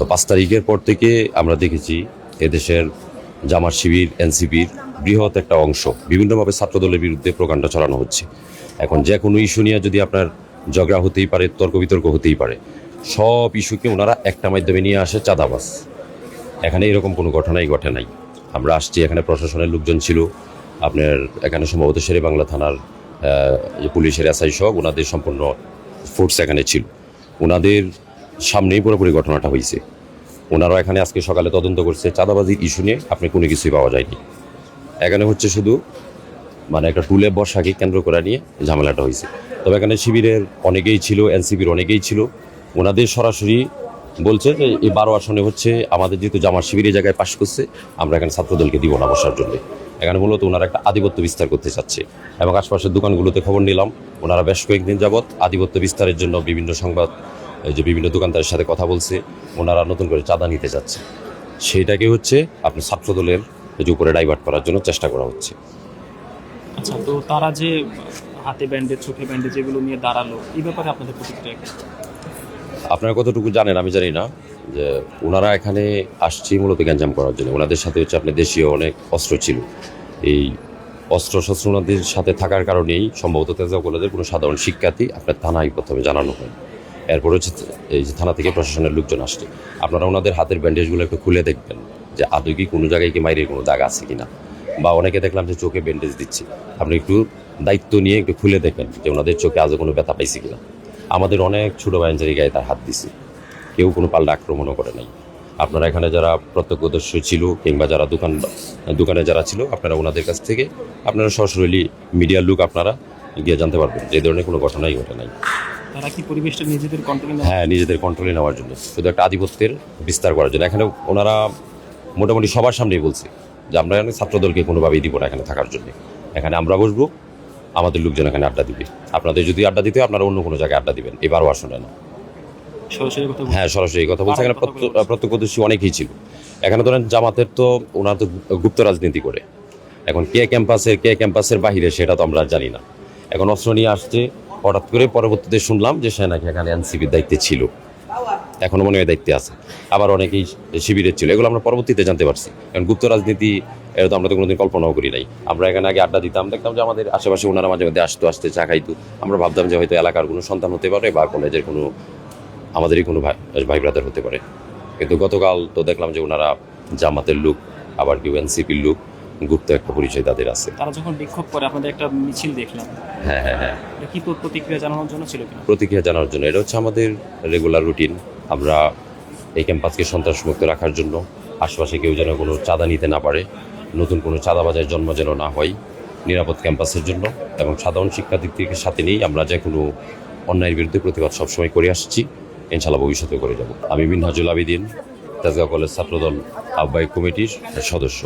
তো 5 তারিখের পর থেকে আমরা দেখেছি এদেশের জামাত শিবির এনসিপির বৃহৎ একটা অংশ বিভিন্নভাবে ছাত্রদলের বিরুদ্ধে প্রোপাগান্ডা চালানো হচ্ছে। এখন যে কোনো ইস্যু নিয়ে যদি আপনার ঝগড়া হতেই পারে, তর্ক বিতর্ক হতেই পারে, সব ইস্যুকে ওনারা একটা মাধ্যমে নিয়ে আসে চাঁদাবাজ। এখানে এরকম কোনো ঘটনাই ঘটে নাই। আমরা আসছি, এখানে প্রশাসনের লোকজন ছিল, আপনার এখানে সম্ভবত শেরে বাংলা থানার পুলিশের এসআই সহ ওনাদের সম্পূর্ণ ফোর্স এখানে ছিল। ওনাদের সামনেই পুরোপুরি ঘটনাটা হয়েছে। ওনারা এখানে আজকে সকালে তদন্ত করছে চাঁদাবাজির ইস্যু নিয়ে আপনি কোনো কিছুই পাওয়া যায়নি। এখানে হচ্ছে শুধু একটা টুলে বর্ষাকে কেন্দ্র করে নিয়ে ঝামেলাটা হয়েছে। তবে এখানে শিবিরের অনেকেই ছিল, এনসিপির অনেকেই ছিল। ওনাদের সরাসরি বলছে যে এই 12 আসনে হচ্ছে আমাদের যেহেতু জামাত শিবির এই জায়গায় পাশ করছে, আমরা এখানে ছাত্রদলকে দিব না বসার জন্য। এখানে মূলত ওনারা একটা আধিপত্য বিস্তার করতে চাচ্ছে এবং আশপাশের দোকানগুলোতে খবর নিলাম ওনারা বেশ কয়েকদিন যাবৎ আধিপত্য বিস্তারের জন্য বিভিন্ন সংবাদ যে বিভিন্ন দোকানদারের সাথে কথা বলছে, ওনারা নতুন করে চাঁদা নিতে যাচ্ছে। সেইটাকে হচ্ছে আপনি ছাত্রদলের উপরে ডাইভার্ট করার জন্য চেষ্টা করা হচ্ছে। আচ্ছা, তো তারা যে হাতে ব্যান্ডেজ, চোখে ব্যান্ডেজ যেগুলো নিয়ে দাঁড়ালো, এই ব্যাপারে আপনাদের প্রতিক্রিয়া কি? আপনারা কতটুকু জানেন আমি জানি না, যে ওনারা এখানে আসছে মূলত গ্যাঞ্জাম করার জন্য। ওনাদের সাথে হচ্ছে আপনার দেশীয় অনেক অস্ত্র ছিল। এই অস্ত্র শস্ত্র ওনাদের সাথে থাকার কারণেই সম্ভবত তেজগাঁও কলেজের কোনো সাধারণ শিক্ষার্থী আপনার থানায় প্রথমে জানানো হয়। এরপর হচ্ছে এই যে থানা থেকে প্রশাসনের লোকজন আসছে। আপনারা ওনাদের হাতের ব্যান্ডেজগুলো একটু খুলে দেখবেন যে আদৌ কি কোনো জায়গায় কি মাইরের কোনো দাগ আছে কিনা, বা অনেকে দেখলাম যে চোখে ব্যান্ডেজ দিচ্ছে। আপনি একটু দায়িত্ব নিয়ে একটু খুলে দেখবেন যে ওনাদের চোখে আজও কোনো ব্যথা পাইছে কিনা। আমাদের অনেক ছোটো ভাইয়ের গায়ে তার হাত দিছে, কেউ কোনো পাল্টা আক্রমণও করে নাই। আপনারা এখানে যারা প্রত্যক্ষদর্শী ছিল কিংবা যারা দোকানে যারা ছিল, আপনারা ওনাদের কাছ থেকে আপনারা সরাসরি মিডিয়ার লোক আপনারা গিয়ে জানতে পারবেন যে এই ধরনের কোনো ঘটনাই ঘটে নাই। তারা কি পরিবেশটা নিজেদের কন্ট্রোলে? হ্যাঁ, নিজেদের কন্ট্রোলে নেওয়ার জন্য, শুধু একটা আধিপত্যের বিস্তার করার জন্য। এখানে ওনারা মোটামুটি সবার সামনেই বলছে যে আমরা এখানে ছাত্রদলকে কোনোভাবেই দিব না এখানে থাকার জন্য। এখানে আমরা বসবো, আমাদের লোকজন এখানে আড্ডা দিবে। আপনাদের যদি আড্ডা দিতে হয় আপনারা অন্য কোনো জায়গায় আড্ডা দিবেন, এবারও আসলে না। হ্যাঁ, সরাসরি কথা বলছে। এখানে প্রত্যক্ষদর্শী অনেকেই ছিল। এখানে ধরেন জামাতের তো ওনারা তো গুপ্ত রাজনীতি করে। এখন কে ক্যাম্পাসের বাহিরে সেটা তো আমরা জানি না। এখন অস্ত্র নিয়ে আসছে হঠাৎ করে, পরবর্তীতে শুনলাম যে সে নাকি এখানে এনসিপির দায়িত্বে ছিল, এখনো মনে হয় দায়িত্বে আছে। আবার অনেকেই শিবিরের ছিল, এগুলো আমরা পরবর্তীতে জানতে পারছি। কারণ গুপ্ত রাজনীতি এটা তো আমরা তো কোনোদিন কল্পনাও করি নাই। আমরা এখানে আগে আড্ডা দিতাম, দেখতাম যে আমাদের আশেপাশে ওনারা মাঝে মধ্যে আসতে চা খাইতো। আমরা ভাবতাম যে হয়তো এলাকার কোনো সন্তান হতে পারে বা কলেজের কোনো আমাদেরই কোনো ভাই ব্রাদার হতে পারে। কিন্তু গতকাল তো দেখলাম যে ওনারা জামাতের লোক, আবার কেউ এনসিপির লোক, গুপ্ত একটা পরিচয় তাদের আছে। তারা যখন বিক্ষোভ করে আপনাদের একটা মিছিল দেখলাম। হ্যাঁ, কি প্রতিক্রিয়া জানানোর জন্য ছিল কিনা? প্রতিক্রিয়া জানার জন্য। এটা হচ্ছে আমাদের রেগুলার রুটিন। আমরা এই ক্যাম্পাসকে সন্ত্রাসমুক্ত রাখার জন্য, আশপাশে কেউ যেন কোনো চাঁদা নিতে না পারে, নতুন কোনো চাঁদাবাজের জন্ম যেন না হয়, নিরাপদ ক্যাম্পাসের জন্য এবং সাধারণ শিক্ষার্থীদের সাথে নিয়েই আমরা যে কোনো অন্যায়ের বিরুদ্ধে প্রতিবাদ সবসময় করে আসছি, ইনশাআল্লাহ ভবিষ্যতে করে যাব। আমি মিনহাজুল আবিদিন, তেজগাঁও কলেজ ছাত্রদল আহ্বায়ক কমিটির সদস্য।